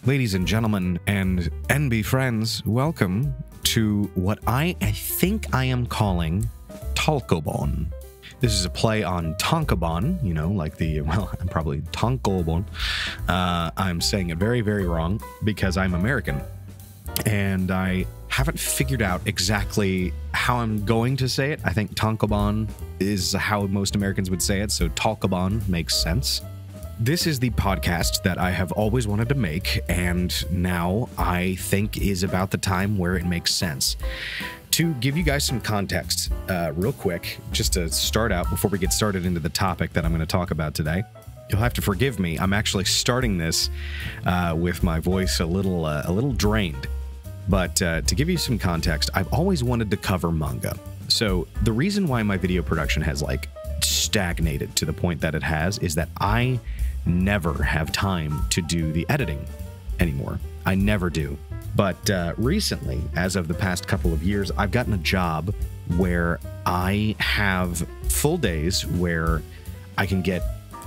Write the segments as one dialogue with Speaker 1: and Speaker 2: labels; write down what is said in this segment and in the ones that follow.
Speaker 1: Ladies and gentlemen and NB friends, welcome to what I think I am calling Talkōbon. This is a play on Talkōbon, you know, like I'm probably Talkōbon. I'm saying it very, very wrong because I'm American. And I haven't figured out exactly how I'm going to say it. I think Talkōbon is how most Americans would say it, so Talkōbon makes sense. This is the podcast that I have always wanted to make, and now I think is about the time where it makes sense. To give you guys some context, real quick, just to start out before we get started into the topic that I'm going to talk about today, you'll have to forgive me. I'm actually starting this with my voice a little drained. But to give you some context, I've always wanted to cover manga. So the reason why my video production has stagnated to the point that it has is that I never have time to do the editing anymore. I never do. But recently, as of the past couple of years, I've gotten a job where I have full days where I can get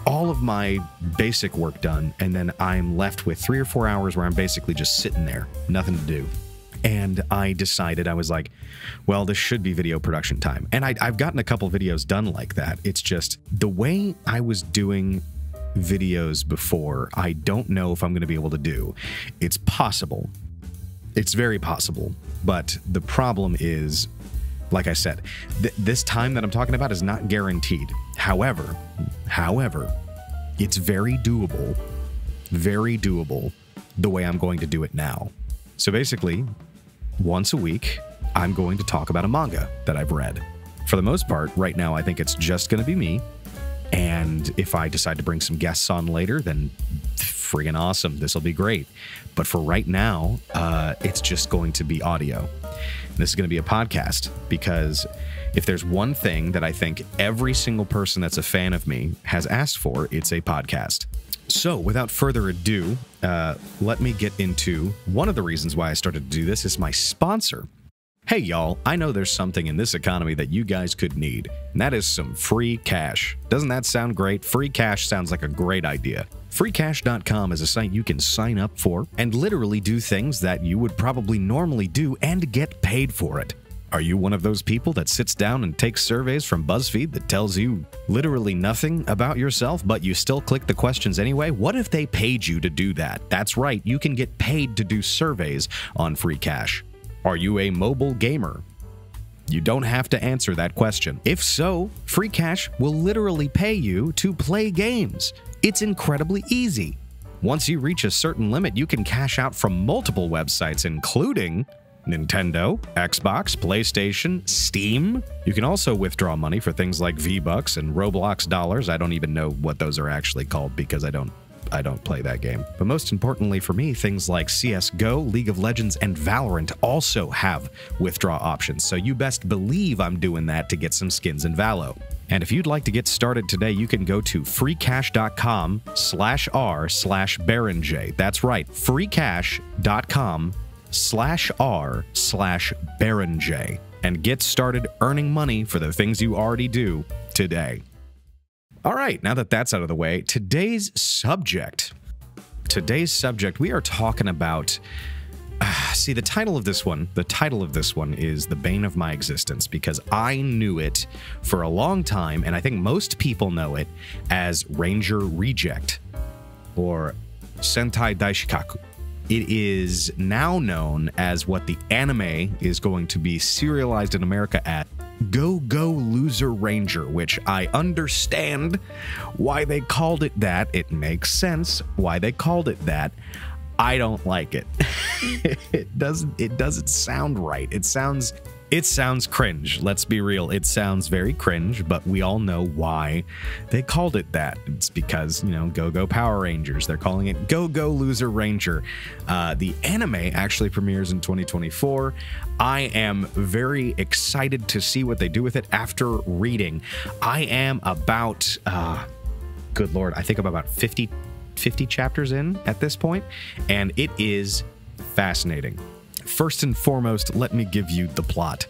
Speaker 1: all of my basic work done, and then I'm left with 3 or 4 hours where I'm basically just sitting there, nothing to do. And I decided, I was like, well, this should be video production time. And I've gotten a couple videos done like that. It's just the way I was doing videos before, I don't know if I'm going to be able to do. It's possible. It's very possible. But the problem is, like I said, this time that I'm talking about is not guaranteed. However, it's very doable the way I'm going to do it now. So basically, once a week, I'm going to talk about a manga that I've read. For the most part, right now, I think it's just going to be me. And if I decide to bring some guests on later, then friggin' awesome. This will be great. But for right now, it's just going to be audio. And this is going to be a podcast because if there's one thing that I think every single person that's a fan of me has asked for, it's a podcast. So without further ado, let me get into one of the reasons why I started to do this is my sponsor. Hey y'all, I know there's something in this economy that you guys could need, and that is some free cash. Doesn't that sound great? Free cash sounds like a great idea. Freecash.com is a site you can sign up for and literally do things that you would probably normally do and get paid for it. Are you one of those people that sits down and takes surveys from BuzzFeed that tells you literally nothing about yourself, but you still click the questions anyway? What if they paid you to do that? That's right, you can get paid to do surveys on Free Cash. Are you a mobile gamer? You don't have to answer that question. If so, Free Cash will literally pay you to play games. It's incredibly easy. Once you reach a certain limit, you can cash out from multiple websites, including Nintendo, Xbox, PlayStation, Steam. You can also withdraw money for things like V-Bucks and Roblox dollars. I don't even know what those are actually called because I don't play that game. But most importantly for me, things like CSGO, League of Legends, and Valorant also have withdraw options. So you best believe I'm doing that to get some skins in Valo. And if you'd like to get started today, you can go to freecash.com/r/BaronJ. That's right, freecash.com/r/BaronJ and get started earning money for the things you already do today. All right, now that that's out of the way, today's subject, we are talking about, see, the title of this one is The Bane of My Existence, because I knew it for a long time, and I think most people know it as Ranger Reject, or Sentai Daishikaku. It is now known as what the anime is going to be serialized in America as Go Go Loser Ranger, which I understand why they called it that. It makes sense why they called it that. I don't like it. It doesn't sound right. It sounds cringe. Let's be real. It sounds very cringe, but we all know why they called it that. It's because, you know, Go Go Power Rangers. They're calling it Go Go Loser Ranger. The anime actually premieres in 2024. I am very excited to see what they do with it after reading. I am about, good Lord, I think I'm about 50 chapters in at this point, and it is fascinating. First and foremost, let me give you the plot.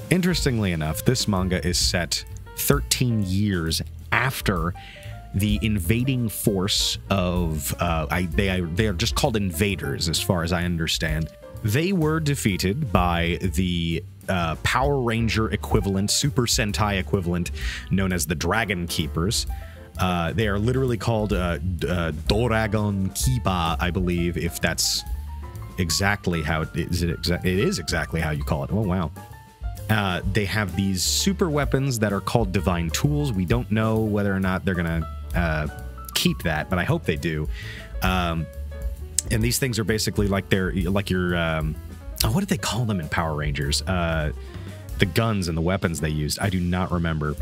Speaker 1: Interestingly enough, this manga is set 13 years after the invading force of they are just called invaders as far as I understand. They were defeated by the Power Ranger equivalent, Super Sentai equivalent, known as the Dragon Keepers. They are literally called Doragon Keepa, I believe, if that's exactly how it is. It is exactly how you call it. Oh, wow. They have these super weapons that are called Divine Tools. We don't know whether or not they're going to keep that, but I hope they do. And these things are basically like your what did they call them in Power Rangers? The guns and the weapons they used. I do not remember.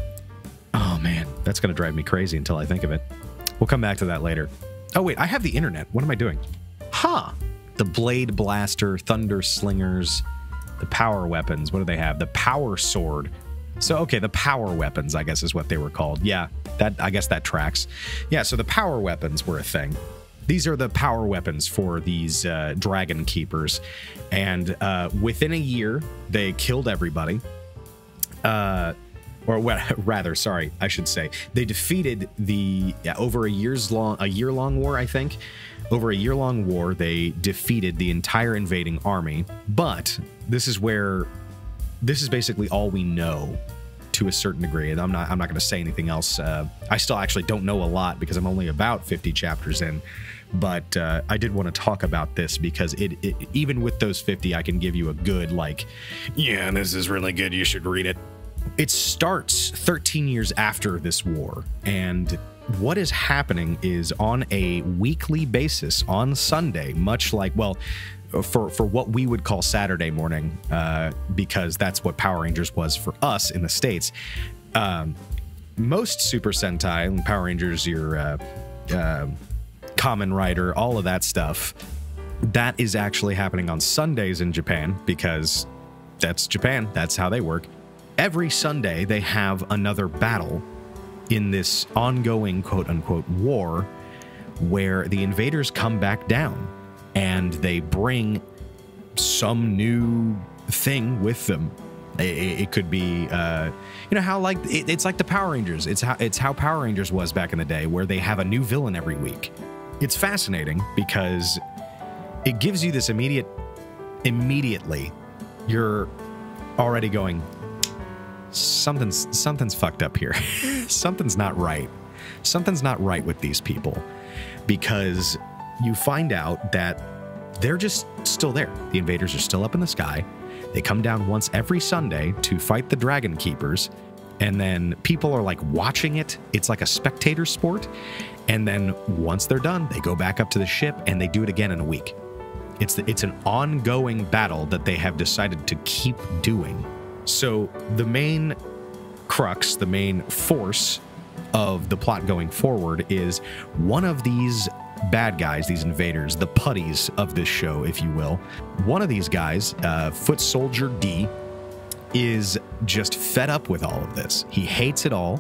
Speaker 1: Oh man, that's gonna drive me crazy until I think of it. We'll come back to that later. Oh wait, I have the internet. What am I doing? Huh. The Blade Blaster, Thunder Slingers, the power weapons. What do they have? The Power Sword. So okay, the power weapons, I guess is what they were called. Yeah, I guess that tracks. Yeah, so the power weapons were a thing. These are the power weapons for these Dragon Keepers. And within a year, they killed everybody. Or rather, sorry, I should say. They defeated over a year-long war, I think. Over a year-long war, they defeated the entire invading army. But this is basically all we know to a certain degree. And I'm not going to say anything else. I still actually don't know a lot because I'm only about 50 chapters in. But I did want to talk about this because even with those 50, I can give you a good, yeah, this is really good, you should read it. It starts 13 years after this war, and what is happening is on a weekly basis on Sunday, much like, well, for what we would call Saturday morning, because that's what Power Rangers was for us in the States. Most Super Sentai and Power Rangers, your Kamen Rider, all of that stuff, that is actually happening on Sundays in Japan because that's Japan. That's how they work. Every Sunday, they have another battle in this ongoing quote-unquote war where the invaders come back down and they bring some new thing with them. It could be, how it's like the Power Rangers. It's how Power Rangers was back in the day, where they have a new villain every week. It's fascinating because it gives you this immediately, you're already going, something's fucked up here. Something's not right. Something's not right with these people, because you find out that they're just still there. The invaders are still up in the sky. They come down once every Sunday to fight the Dragon Keepers, and then people are watching it. It's like a spectator sport. And then once they're done, they go back up to the ship and they do it again in a week. It's an ongoing battle that they have decided to keep doing. So the main crux, the main force of the plot going forward is one of these bad guys, these invaders, the putties of this show, if you will. One of these guys, Foot Soldier D, is just fed up with all of this. He hates it all,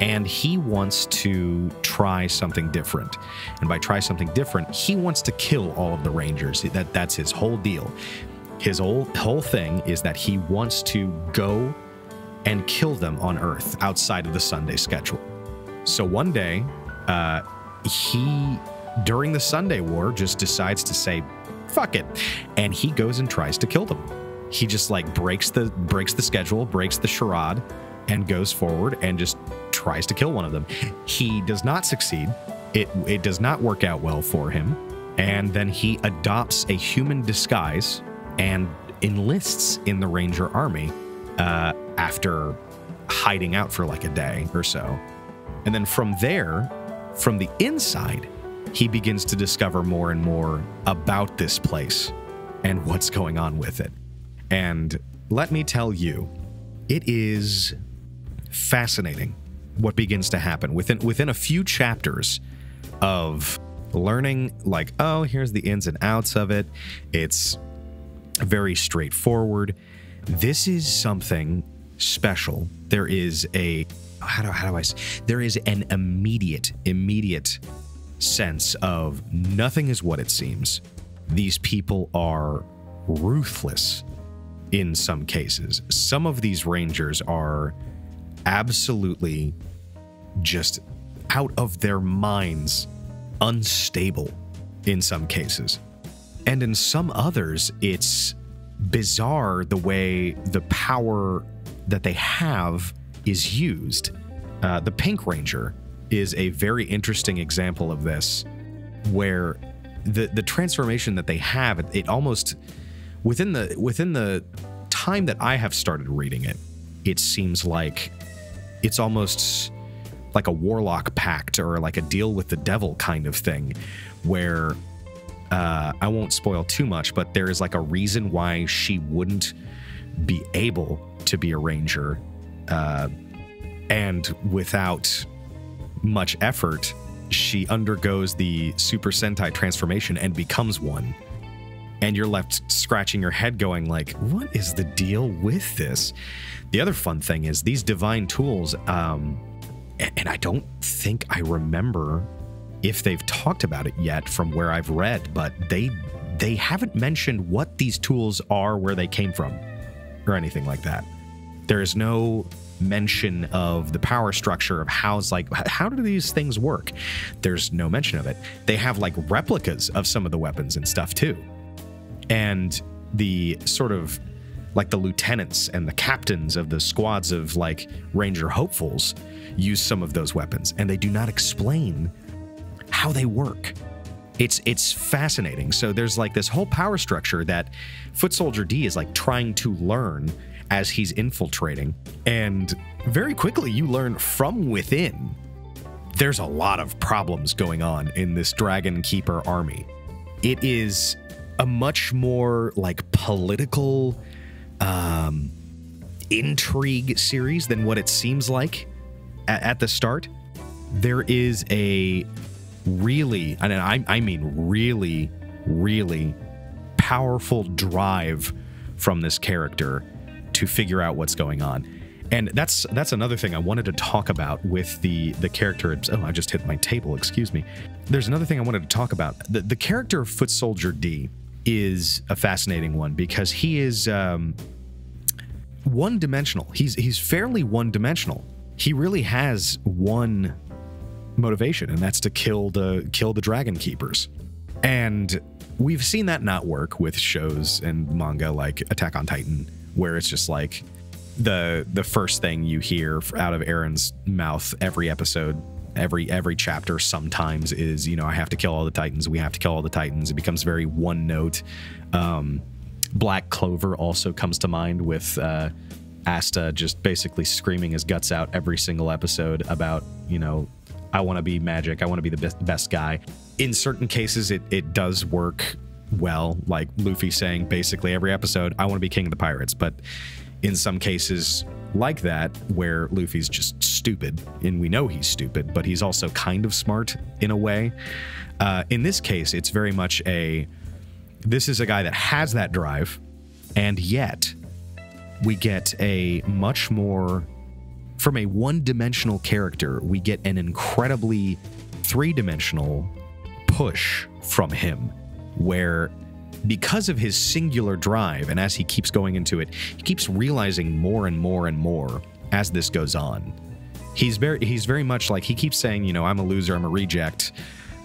Speaker 1: and he wants to try something different. And by try something different, he wants to kill all of the Rangers. That's his whole deal. His whole thing is that he wants to go and kill them on Earth outside of the Sunday schedule. So one day, he, during the Sunday war, just decides to say, fuck it. And he goes and tries to kill them. He just breaks the schedule, breaks the charade, and goes forward and just tries to kill one of them. He does not succeed. It does not work out well for him. And then he adopts a human disguise and enlists in the Ranger Army after hiding out for a day or so. And then from there, from the inside, he begins to discover more and more about this place and what's going on with it. And let me tell you, it is fascinating what begins to happen within a few chapters of learning, oh, here's the ins and outs of it. It's very straightforward. This is something special. There is there is an immediate sense of nothing is what it seems. These people are ruthless in some cases. Some of these Rangers are absolutely just out of their minds unstable in some cases. And in some others, it's bizarre the way the power that they have is used. The Pink Ranger is a very interesting example of this, where the transformation that they have, it almost within the time that I have started reading it, it seems like it's almost like a warlock pact or like a deal with the devil kind of thing, where I won't spoil too much, but there is like a reason why she wouldn't be able to be a ranger, and without much effort, she undergoes the Super Sentai transformation and becomes one. And you're left scratching your head going like, what is the deal with this? The other fun thing is these divine tools, and I don't think I remember if they've talked about it yet from where I've read, but they haven't mentioned what these tools are, where they came from, or anything like that. There is no mention of the power structure of how do these things work. There's no mention of it. They have like replicas of some of the weapons and stuff too. And the sort of like the lieutenants and the captains of the squads of like Ranger hopefuls use some of those weapons, and they do not explain how they work. It's fascinating. So there's like this whole power structure that Foot Soldier D is like trying to learn as he's infiltrating. And very quickly you learn from within there's a lot of problems going on in this Dragon Keeper army. It is a much more like political intrigue series than what it seems like at the start. There is a really, and I mean really, really powerful drive from this character to figure out what's going on. And that's another thing I wanted to talk about with the character. Oh, I just hit my table, excuse me. There's another thing I wanted to talk about. The character of Foot Soldier D is a fascinating one because he is one-dimensional. He's fairly one-dimensional. He really has one motivation, and that's to kill the Dragon Keepers. And we've seen that not work with shows and manga like Attack on Titan, where it's just like the first thing you hear out of Aaron's mouth every episode, every chapter sometimes is, you know, I have to kill all the Titans, we have to kill all the Titans. It becomes very one note. Black Clover also comes to mind with Asta just basically screaming his guts out every single episode about, you know, I want to be magic, I want to be the best guy. In certain cases, it does work well, like Luffy saying basically every episode, I want to be king of the pirates. But in some cases like that, where Luffy's just stupid, and we know he's stupid, but he's also kind of smart in a way. In this case, it's very much this is a guy that has that drive, and yet we get a much more, from a one-dimensional character, we get an incredibly three-dimensional push from him, where because of his singular drive, and as he keeps going into it, he keeps realizing more and more and more as this goes on. He's very much like, he keeps saying, you know, I'm a loser, I'm a reject,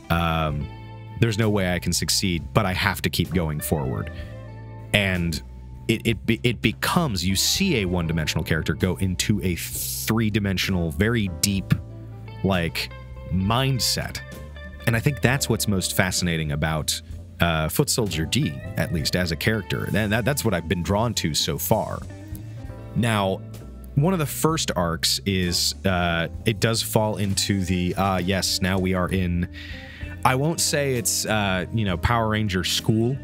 Speaker 1: there's no way I can succeed, but I have to keep going forward. And it becomes, you see a one-dimensional character go into a three-dimensional, very deep, like, mindset. And I think that's what's most fascinating about Foot Soldier D, at least as a character. And that's what I've been drawn to so far. Now, one of the first arcs is, it does fall into the, yes, now we are in, I won't say it's, you know, Power Ranger school,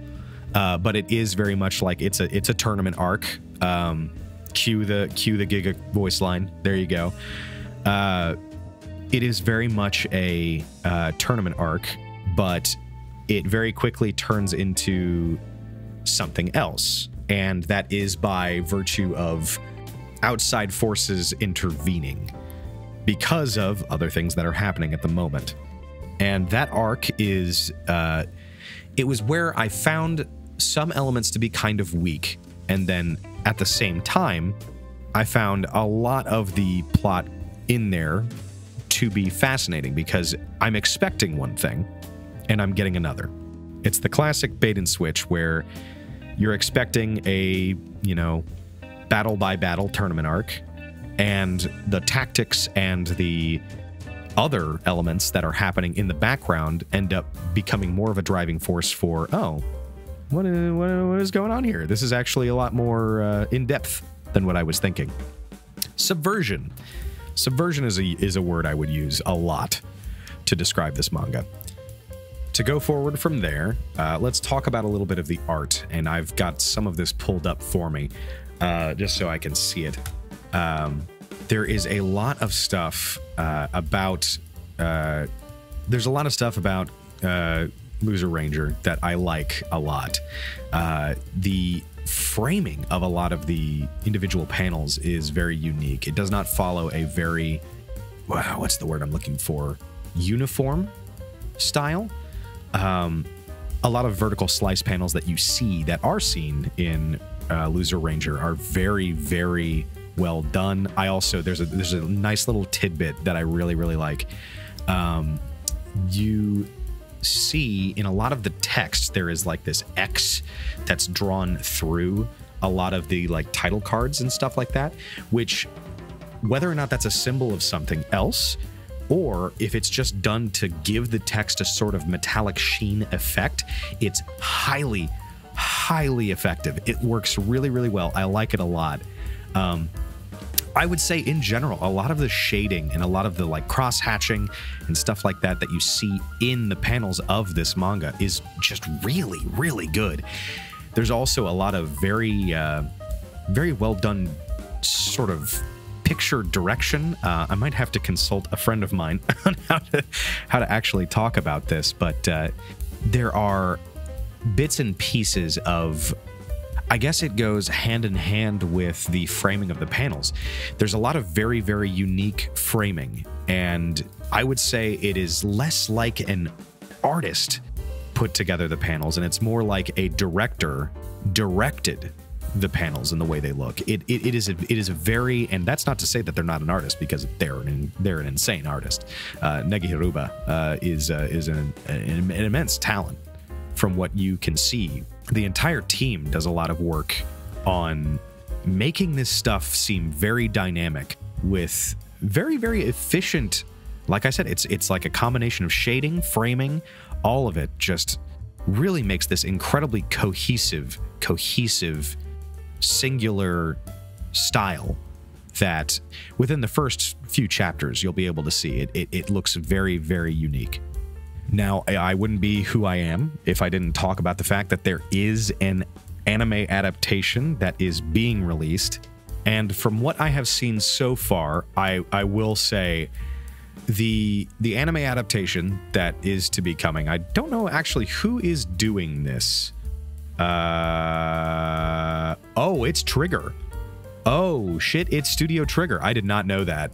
Speaker 1: but it is very much like it's a tournament arc. Cue the Giga voice line. There you go. It is very much a tournament arc, but it very quickly turns into something else, and that is by virtue of outside forces intervening because of other things that are happening at the moment. And that arc is, it was where I found some elements to be kind of weak, and then at the same time, I found a lot of the plot in there to be fascinating because I'm expecting one thing and I'm getting another. It's the classic bait and switch where you're expecting a, you know, battle by battle tournament arc, and the tactics and the other elements that are happening in the background end up becoming more of a driving force for, oh, what is going on here? This is actually a lot more in depth than what I was thinking. Subversion. Subversion is a word I would use a lot to describe this manga. To go forward from there, let's talk about a little bit of the art, and I've got some of this pulled up for me just so I can see it. There is a lot of stuff about there's a lot of stuff about Loser Ranger that I like a lot. The framing of a lot of the individual panels is very unique. It does not follow a very, wow, what's the word I'm looking for? Uniform style. A lot of vertical slice panels that you see, that are seen in Loser Ranger, are very, very well done. I also, there's a nice little tidbit that I really, really like. You see in a lot of the text, there is like this X that's drawn through a lot of the like title cards and stuff like that, which, whether or not that's a symbol of something else, or if it's just done to give the text a sort of metallic sheen effect, it's highly, highly effective. It works really, really well. I like it a lot. I would say in general, a lot of the shading and a lot of the like cross hatching and stuff like that that you see in the panels of this manga is just really, really good. There's also a lot of very, very well done sort of picture direction. I might have to consult a friend of mine on how to actually talk about this, but there are bits and pieces of, I guess it goes hand in hand with the framing of the panels. There's a lot of very, very unique framing, and I would say it is less like an artist put together the panels, and it's more like a director directed the panels and the way they look. It is a very, and that's not to say that they're not an artist, because they're an insane artist. Negi Hiruba is an immense talent from what you can see. The entire team does a lot of work on making this stuff seem very dynamic with very, very efficient. Like I said, it's like a combination of shading, framing, all of it just really makes this incredibly cohesive, singular style that within the first few chapters you'll be able to see. It looks very, very unique. Now, I wouldn't be who I am if I didn't talk about the fact that there is an anime adaptation that is being released. And from what I have seen so far, I will say the anime adaptation that is to be coming, I don't know actually who is doing this. Oh, it's Trigger. Oh, shit, it's Studio Trigger. I did not know that.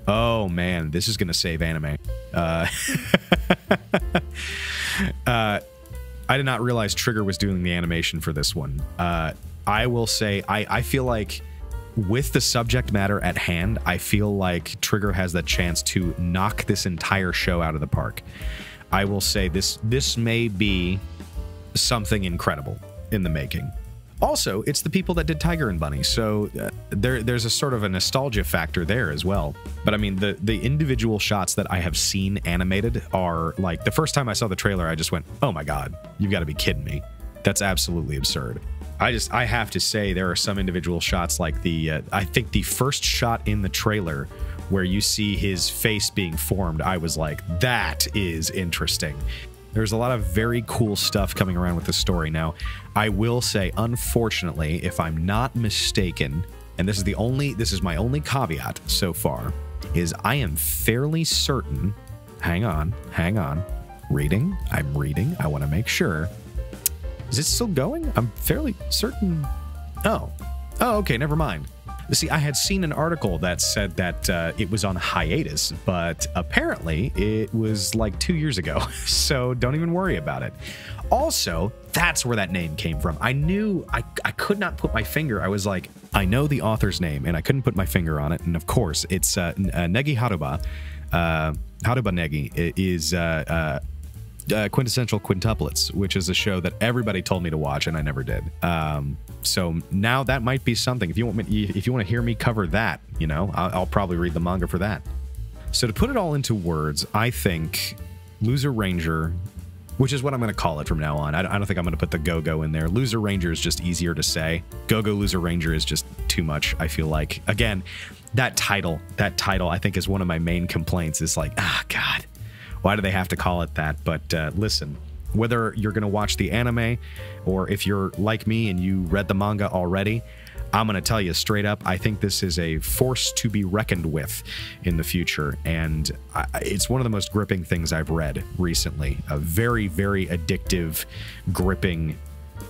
Speaker 1: Oh, man, this is going to save anime. I did not realize Trigger was doing the animation for this one. I will say, I feel like with the subject matter at hand, I feel like Trigger has the chance to knock this entire show out of the park. I will say this may be something incredible in the making. Also, it's the people that did Tiger and Bunny, so there's a sort of a nostalgia factor there as well. But I mean, the individual shots that I have seen animated are like, the first time I saw the trailer, I just went, oh my god, you've got to be kidding me. That's absolutely absurd. I have to say, there are some individual shots like I think the first shot in the trailer where you see his face being formed, I was like, that is interesting. There's a lot of very cool stuff coming around with the story. Now, I will say, unfortunately, if I'm not mistaken, and this is my only caveat so far, is I am fairly certain, hang on, I'm reading, I want to make sure. Is it still going? I'm fairly certain. Oh, okay, never mind. See, I had seen an article that said that it was on hiatus, but apparently it was like 2 years ago, so don't even worry about it. Also, that's where that name came from. I knew I could not put my finger. I was like, I know the author's name, and I couldn't put my finger on it. And of course, it's Negi Haruba. Haruba Negi is Quintessential Quintuplets, which is a show that everybody told me to watch, and I never did. So now that might be something. If you want to hear me cover that, you know, I'll probably read the manga for that. So to put it all into words, I think Loser Ranger, which is what I'm going to call it from now on. I don't think I'm going to put the Go-Go in there. Loser Ranger is just easier to say. Go-Go Loser Ranger is just too much, I feel like. Again, that title, I think is one of my main complaints. Is like, God, why do they have to call it that? But listen, whether you're going to watch the anime or if you're like me and you read the manga already, I'm going to tell you straight up, I think this is a force to be reckoned with in the future. And it's one of the most gripping things I've read recently. A very, very addictive, gripping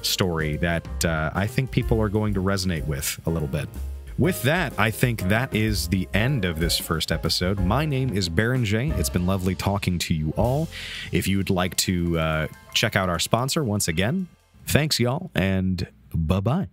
Speaker 1: story that I think people are going to resonate with a little bit. With that, I think that is the end of this first episode. My name is BaronJ. It's been lovely talking to you all. If you would like to check out our sponsor once again, thanks, y'all, and bye-bye.